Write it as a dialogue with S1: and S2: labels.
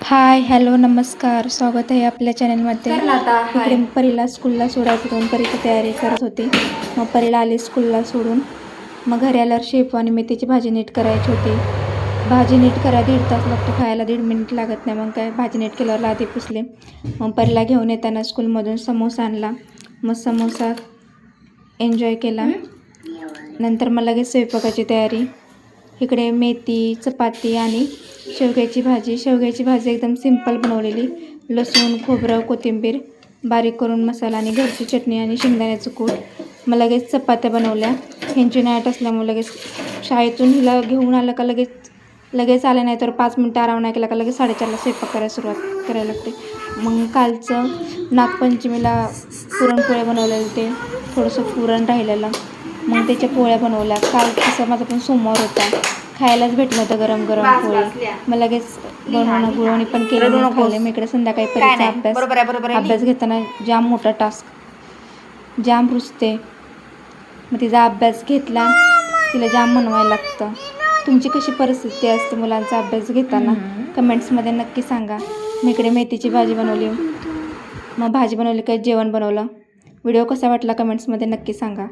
S1: Hi hello नमस्कार, स्वागत आहे आपल्या चॅनलमध्ये. इकडे परीला स्कूलला सोडायचं होतं, परीची तयारी करत होती. मग परीला आली स्कूलला सोडून. मग घरी आल्यावर शेपू आणि मेथीची भाजी नीट करायची होती. भाजी नीट करायला 1.5 तास लागतो, खायला 1.5 मिनिट लागत नाही. मग काय भाजी नीट केल्यावर आधी पुसले. मग परीला घेऊन येताना स्कूलमधून समोसा आणला. मग समोसा एन्जॉय केला. नंतर मग लगेच स्वयंपाकाची तयारी. इकडे मेथी, चपाती आणि शेवग्याची भाजी एकदम सिंपल बनवलेली. लसूण, खोबरं, कोथिंबीर बारीक करून मसाला आणि घरची चटणी आणि शेंगदाण्याचं कूट. मग लगेच चपात्या बनवल्या. ह्यांची नाईट असल्यामुळे लगेच शाळेतून हिला घेऊन आलं का लगेच आले नाही तर 5 मिनटं आराम नाही केला का लगेच 4:30ला स्वयंपाक करायला सुरुवात करायला लागते. मग कालचं नागपंचमीला पुरणपोळ्या बनवलेलं, ते थोडंसं पुरण राहिलेलं, मग त्याच्या पोळ्या बनवल्या. काल तसं माझा पण सोमवार होता, खायलाच भेटलं होतं गरम गरम पोळी. मग लगेच गुळवणी पण केली, खाल्ले. मी इकडे संध्याकाळी परीचा अभ्यास घेताना जाम मोठा टास्क, जाम रुसते. मग तिचा अभ्यास घेतला, तिला जाम म्हणवायला लागतं. तुमची कशी परिस्थिती असते मुलांचा अभ्यास घेताना कमेंट्समध्ये नक्की सांगा. मी इकडे मेथीची भाजी बनवली. मग भाजी बनवली काय जेवण बनवलं. व्हिडिओ कसा वाटला कमेंट्समध्ये नक्की सांगा.